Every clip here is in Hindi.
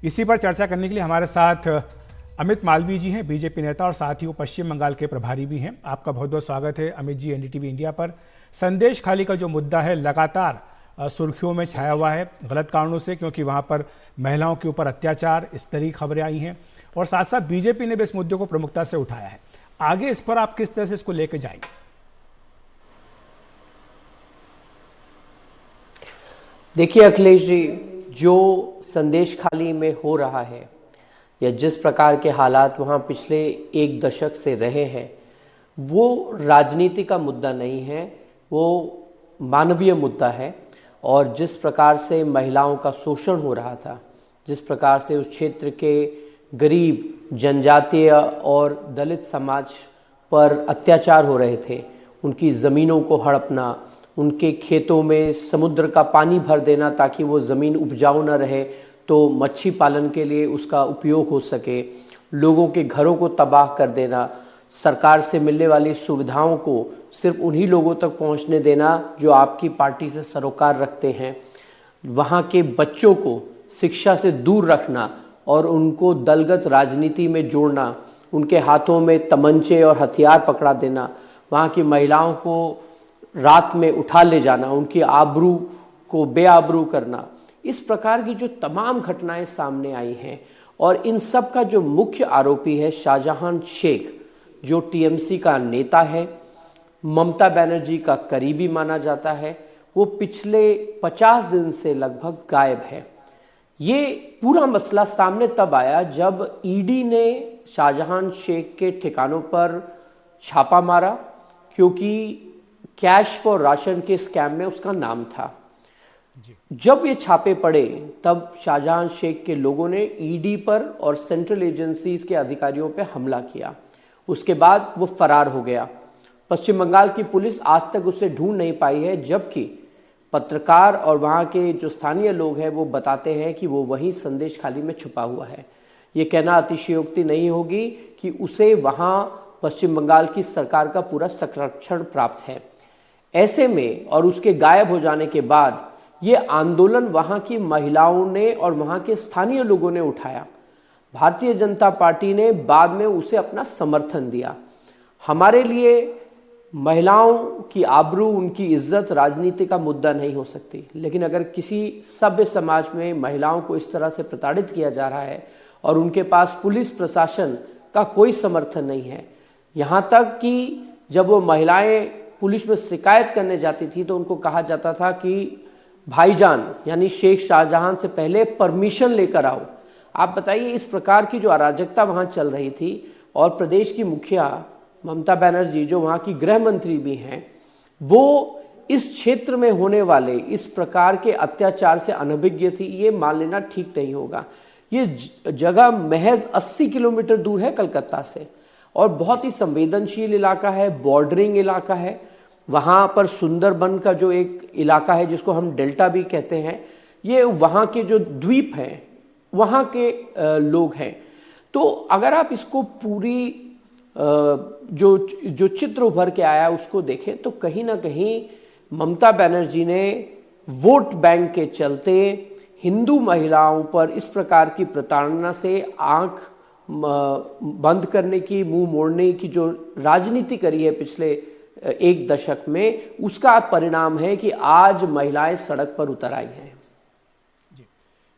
इसी पर चर्चा करने के लिए हमारे साथ अमित मालवीय जी हैं, बीजेपी नेता और साथ ही वो पश्चिम बंगाल के प्रभारी भी हैं। आपका बहुत बहुत स्वागत है अमित जी एनडीटीवी इंडिया पर। संदेश खाली का जो मुद्दा है लगातार सुर्खियों में छाया हुआ है गलत कारणों से, क्योंकि वहां पर महिलाओं के ऊपर अत्याचार, इस तरह की खबरें आई हैं और साथ साथ बीजेपी ने भी इस मुद्दे को प्रमुखता से उठाया है। आगे इस पर आप किस तरह से इसको लेके जाएंगे? देखिए अखिलेश जी, जो संदेश खाली में हो रहा है या जिस प्रकार के हालात वहाँ पिछले एक दशक से रहे हैं, वो राजनीति का मुद्दा नहीं है, वो मानवीय मुद्दा है। और जिस प्रकार से महिलाओं का शोषण हो रहा था, जिस प्रकार से उस क्षेत्र के गरीब, जनजातीय और दलित समाज पर अत्याचार हो रहे थे, उनकी ज़मीनों को हड़पना, उनके खेतों में समुद्र का पानी भर देना ताकि वो ज़मीन उपजाऊ न रहे तो मच्छी पालन के लिए उसका उपयोग हो सके, लोगों के घरों को तबाह कर देना, सरकार से मिलने वाली सुविधाओं को सिर्फ उन्हीं लोगों तक पहुंचने देना जो आपकी पार्टी से सरोकार रखते हैं, वहाँ के बच्चों को शिक्षा से दूर रखना और उनको दलगत राजनीति में जोड़ना, उनके हाथों में तमंचे और हथियार पकड़ा देना, वहाँ की महिलाओं को रात में उठा ले जाना, उनकी आबरू को बेआबरू करना, इस प्रकार की जो तमाम घटनाएं सामने आई हैं। और इन सब का जो मुख्य आरोपी है शाहजहां शेख, जो टीएमसी का नेता है, ममता बनर्जी का करीबी माना जाता है, वो पिछले 50 दिन से लगभग गायब है। ये पूरा मसला सामने तब आया जब ईडी ने शाहजहां शेख के ठिकानों पर छापा मारा, क्योंकि कैश फॉर राशन के स्कैम में उसका नाम था। जब ये छापे पड़े तब शाहजहां शेख के लोगों ने ईडी पर और सेंट्रल एजेंसीज के अधिकारियों पर हमला किया। उसके बाद वो फरार हो गया। पश्चिम बंगाल की पुलिस आज तक उसे ढूंढ नहीं पाई है, जबकि पत्रकार और वहाँ के जो स्थानीय लोग हैं वो बताते हैं कि वो वहीं संदेश खाली में छुपा हुआ है। ये कहना अतिशयोक्ति नहीं होगी कि उसे वहाँ पश्चिम बंगाल की सरकार का पूरा संरक्षण प्राप्त है। ऐसे में और उसके गायब हो जाने के बाद ये आंदोलन वहाँ की महिलाओं ने और वहाँ के स्थानीय लोगों ने उठाया। भारतीय जनता पार्टी ने बाद में उसे अपना समर्थन दिया। हमारे लिए महिलाओं की आबरू, उनकी इज्जत राजनीति का मुद्दा नहीं हो सकती, लेकिन अगर किसी सभ्य समाज में महिलाओं को इस तरह से प्रताड़ित किया जा रहा है और उनके पास पुलिस प्रशासन का कोई समर्थन नहीं है, यहाँ तक कि जब वो महिलाएं पुलिस में शिकायत करने जाती थी तो उनको कहा जाता था कि भाईजान यानी शेख शाहजहां से पहले परमिशन लेकर आओ। आप बताइए, इस प्रकार की जो अराजकता वहाँ चल रही थी और प्रदेश की मुखिया ममता बनर्जी, जो वहाँ की गृह मंत्री भी हैं, वो इस क्षेत्र में होने वाले इस प्रकार के अत्याचार से अनभिज्ञ थी। ये मान लेना ठीक नहीं होगा। ये जगह महज 80 किलोमीटर दूर है कलकत्ता से और बहुत ही संवेदनशील इलाका है, बॉर्डरिंग इलाका है। वहाँ पर सुंदरबन का जो एक इलाका है जिसको हम डेल्टा भी कहते हैं, ये वहाँ के जो द्वीप हैं वहाँ के लोग हैं। तो अगर आप इसको पूरी जो चित्र उभर के आया उसको देखें तो कहीं ना कहीं ममता बनर्जी ने वोट बैंक के चलते हिंदू महिलाओं पर इस प्रकार की प्रताड़ना से आंख बंद करने की, मुंह मोड़ने की जो राजनीति करी है पिछले एक दशक में, उसका परिणाम है कि आज महिलाएं सड़क पर उतर आई हैं।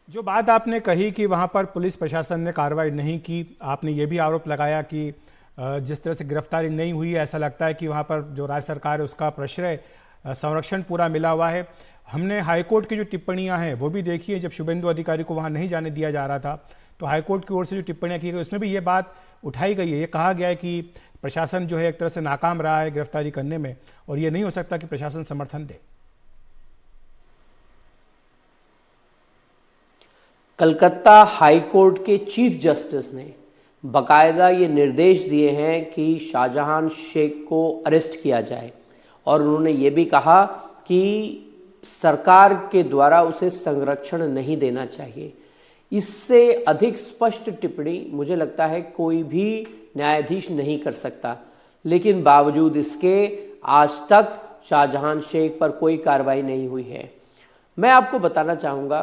जो बात आपने कही कि वहां पर पुलिस प्रशासन ने कार्रवाई नहीं की, आपने ये भी आरोप लगाया कि जिस तरह से गिरफ्तारी नहीं हुई, ऐसा लगता है कि वहां पर जो राज्य सरकार है उसका प्रश्रय संरक्षण पूरा मिला हुआ है। हमने हाईकोर्ट की जो टिप्पणियां हैं वो भी देखी है। जब शुभेंदु अधिकारी को वहां नहीं जाने दिया जा रहा था तो हाईकोर्ट की ओर से जो टिप्पणियां की गई उसमें भी ये बात उठाई गई है। ये कहा गया है कि प्रशासन जो है एक तरह से नाकाम रहा है गिरफ्तारी करने में और ये नहीं हो सकता कि प्रशासन समर्थन दे। कलकत्ता हाईकोर्ट के चीफ जस्टिस ने बाकायदा ये निर्देश दिए हैं कि शाहजहां शेख को अरेस्ट किया जाए और उन्होंने ये भी कहा कि सरकार के द्वारा उसे संरक्षण नहीं देना चाहिए। इससे अधिक स्पष्ट टिप्पणी मुझे लगता है कोई भी न्यायाधीश नहीं कर सकता, लेकिन बावजूद इसके आज तक शाहजहां शेख पर कोई कार्रवाई नहीं हुई है। मैं आपको बताना चाहूँगा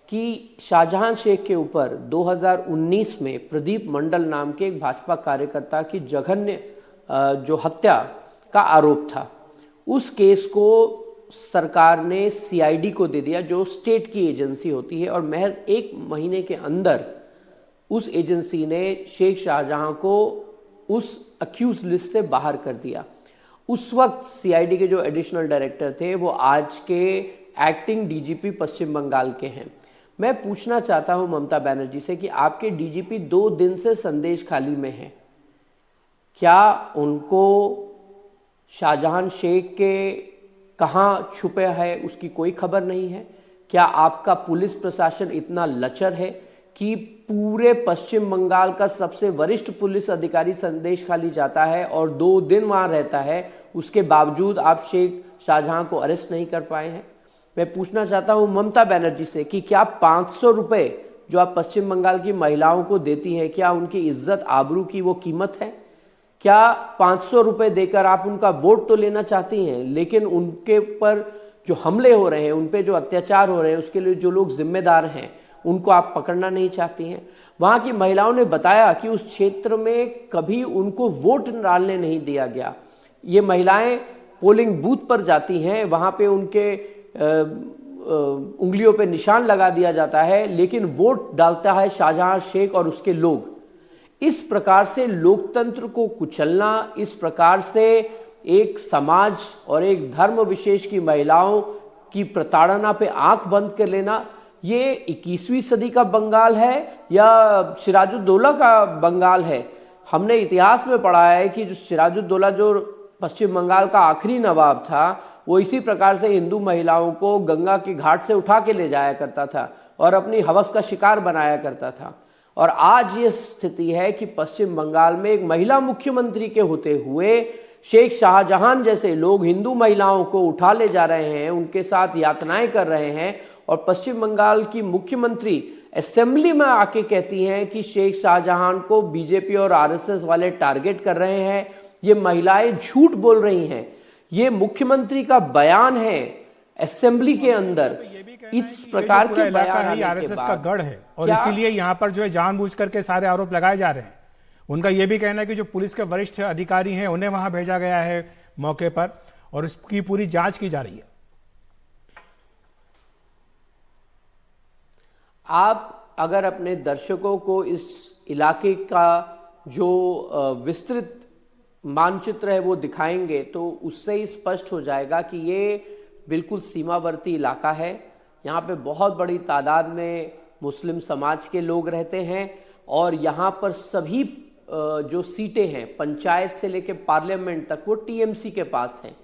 कि शाहजहां शेख के ऊपर 2019 में प्रदीप मंडल नाम के एक भाजपा कार्यकर्ता की जघन्य जो हत्या का आरोप था, उस केस को सरकार ने सीआईडी को दे दिया, जो स्टेट की एजेंसी होती है, और महज 1 महीने के अंदर उस एजेंसी ने शेख शाहजहां को उस अक्यूज लिस्ट से बाहर कर दिया। उस वक्त सीआईडी के जो एडिशनल डायरेक्टर थे वो आज के एक्टिंग डीजीपी पश्चिम बंगाल के हैं। मैं पूछना चाहता हूं ममता बनर्जी से कि आपके डीजीपी 2 दिन से संदेश खाली में हैं, क्या उनको शाहजहां शेख के कहाँ छुपे है उसकी कोई खबर नहीं है? क्या आपका पुलिस प्रशासन इतना लचर है कि पूरे पश्चिम बंगाल का सबसे वरिष्ठ पुलिस अधिकारी संदेश खाली जाता है और 2 दिन वहां रहता है, उसके बावजूद आप शेख शाहजहां को अरेस्ट नहीं कर पाए हैं? मैं पूछना चाहता हूं ममता बनर्जी से कि क्या 500 रुपए जो आप पश्चिम बंगाल की महिलाओं को देती है, क्या उनकी इज्जत आबरू की वो कीमत है? क्या 500 रुपए देकर आप उनका वोट तो लेना चाहती हैं, लेकिन उनके पर जो हमले हो रहे हैं, उन पे जो अत्याचार हो रहे हैं, उसके लिए जो लोग जिम्मेदार हैं उनको आप पकड़ना नहीं चाहती हैं? वहां की महिलाओं ने बताया कि उस क्षेत्र में कभी उनको वोट डालने नहीं दिया गया। ये महिलाएं पोलिंग बूथ पर जाती हैं, वहां पे उनके उंगलियों पे निशान लगा दिया जाता है, लेकिन वोट डालता है शाहजहां शेख और उसके लोग। इस प्रकार से लोकतंत्र को कुचलना, इस प्रकार से एक समाज और एक धर्म विशेष की महिलाओं की प्रताड़ना पे आंख बंद कर लेना, ये 21वीं सदी का बंगाल है या सिराजुद्दौला का बंगाल है? हमने इतिहास में पढ़ा है कि जो सिराजुद्दौला जो पश्चिम बंगाल का आखिरी नवाब था, वो इसी प्रकार से हिंदू महिलाओं को गंगा के घाट से उठा के ले जाया करता था और अपनी हवस का शिकार बनाया करता था। और आज ये स्थिति है कि पश्चिम बंगाल में एक महिला मुख्यमंत्री के होते हुए शेख शाहजहां जैसे लोग हिंदू महिलाओं को उठा ले जा रहे हैं, उनके साथ यातनाएं कर रहे हैं, और पश्चिम बंगाल की मुख्यमंत्री असेंबली में आके कहती हैं कि शेख शाहजहां को बीजेपी और आरएसएस वाले टारगेट कर रहे हैं। ये महिलाएं झूठ बोल रही हैं। ये मुख्यमंत्री का बयान है असेंबली के अंदर। इस प्रकार के बयान आने के आरएसएस का बाद गढ़ है और इसीलिए यहाँ पर जो है जानबूझ करके सारे आरोप लगाए जा रहे हैं। उनका यह भी कहना है कि जो पुलिस के वरिष्ठ अधिकारी हैं उन्हें वहां भेजा गया है मौके पर और इसकी पूरी जांच की जा रही है। आप अगर अपने दर्शकों को इस इलाके का जो विस्तृत मानचित्र है वो दिखाएंगे तो उससे ही स्पष्ट हो जाएगा कि ये बिल्कुल सीमावर्ती इलाका है। यहाँ पे बहुत बड़ी तादाद में मुस्लिम समाज के लोग रहते हैं और यहाँ पर सभी जो सीटें हैं पंचायत से लेकर पार्लियामेंट तक वो टीएमसी के पास हैं।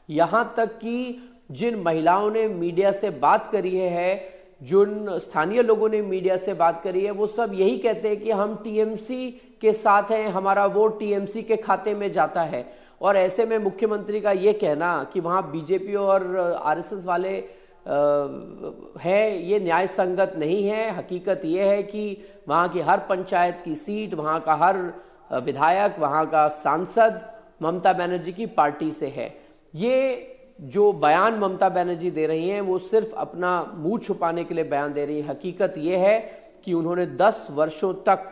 यहाँ तक कि जिन महिलाओं ने मीडिया से बात करी है, जिन स्थानीय लोगों ने मीडिया से बात करी है, वो सब यही कहते हैं कि हम टीएमसी के साथ हैं, हमारा वोट टीएमसी के खाते में जाता है। और ऐसे में मुख्यमंत्री का ये कहना कि वहाँ बीजेपी और आरएसएस वाले है, ये न्याय संगत नहीं है। हकीकत ये है कि वहाँ की हर पंचायत की सीट, वहाँ का हर विधायक, वहाँ का सांसद ममता बनर्जी की पार्टी से है। ये जो बयान ममता बनर्जी दे रही हैं वो सिर्फ अपना मुंह छुपाने के लिए बयान दे रही है। हकीकत ये है कि उन्होंने 10 वर्षों तक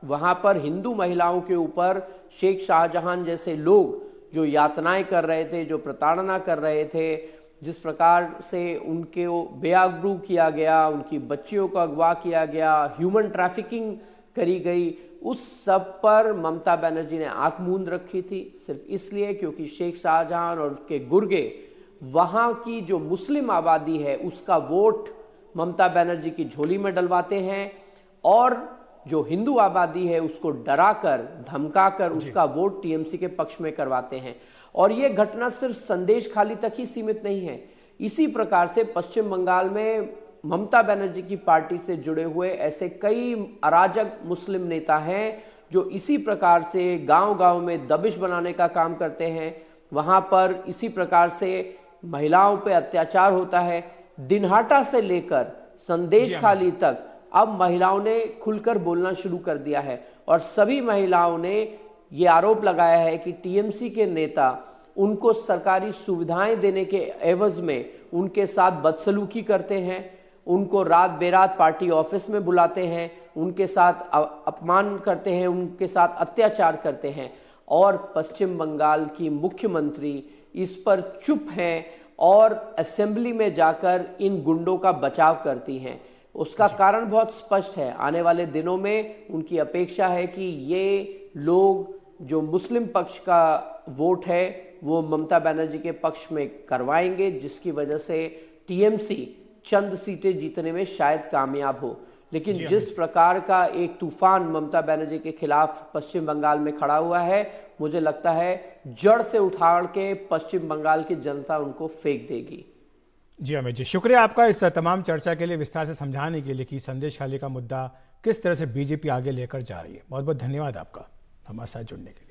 वहाँ पर हिंदू महिलाओं के ऊपर शेख शाहजहां जैसे लोग जो यातनाएं कर रहे थे, जो प्रताड़ना कर रहे थे, जिस प्रकार से उनके बेआबरू किया गया, उनकी बच्चियों को अगवा किया गया, ह्यूमन ट्रैफिकिंग करी गई, उस सब पर ममता बनर्जी ने आंख मूंद रखी थी, सिर्फ इसलिए क्योंकि शेख शाहजहां और उसके गुर्गे वहाँ की जो मुस्लिम आबादी है उसका वोट ममता बनर्जी की झोली में डलवाते हैं और जो हिंदू आबादी है उसको डराकर धमकाकर उसका वोट टीएमसी के पक्ष में करवाते हैं। और ये घटना सिर्फ संदेश खाली तक ही सीमित नहीं है। इसी प्रकार से पश्चिम बंगाल में ममता बनर्जी की पार्टी से जुड़े हुए ऐसे कई अराजक मुस्लिम नेता हैं जो इसी प्रकार से गांव-गांव में दबिश बनाने का काम करते हैं। वहां पर इसी प्रकार से महिलाओं पे अत्याचार होता है। दिनहाटा से लेकर संदेश खाली तक अब महिलाओं ने खुलकर बोलना शुरू कर दिया है और सभी महिलाओं ने ये आरोप लगाया है कि टीएमसी के नेता उनको सरकारी सुविधाएं देने के एवज में उनके साथ बदसलूकी करते हैं, उनको रात बेरात पार्टी ऑफिस में बुलाते हैं, उनके साथ अपमान करते हैं, उनके साथ अत्याचार करते हैं, और पश्चिम बंगाल की मुख्यमंत्री इस पर चुप हैं और असेंबली में जाकर इन गुंडों का बचाव करती हैं। उसका कारण बहुत स्पष्ट है। आने वाले दिनों में उनकी अपेक्षा है कि ये लोग जो मुस्लिम पक्ष का वोट है वो ममता बनर्जी के पक्ष में करवाएंगे, जिसकी वजह से टीएमसी चंद सीटें जीतने में शायद कामयाब हो। लेकिन जिस प्रकार का एक तूफान ममता बनर्जी के खिलाफ पश्चिम बंगाल में खड़ा हुआ है, मुझे लगता है जड़ से उखाड़ के पश्चिम बंगाल की जनता उनको फेंक देगी। जी अमित जी, शुक्रिया आपका इस तमाम चर्चा के लिए, विस्तार से समझाने के लिए कि संदेश खाली का मुद्दा किस तरह से बीजेपी आगे लेकर जा रही है। बहुत बहुत धन्यवाद आपका हमारे साथ जुड़ने के लिए।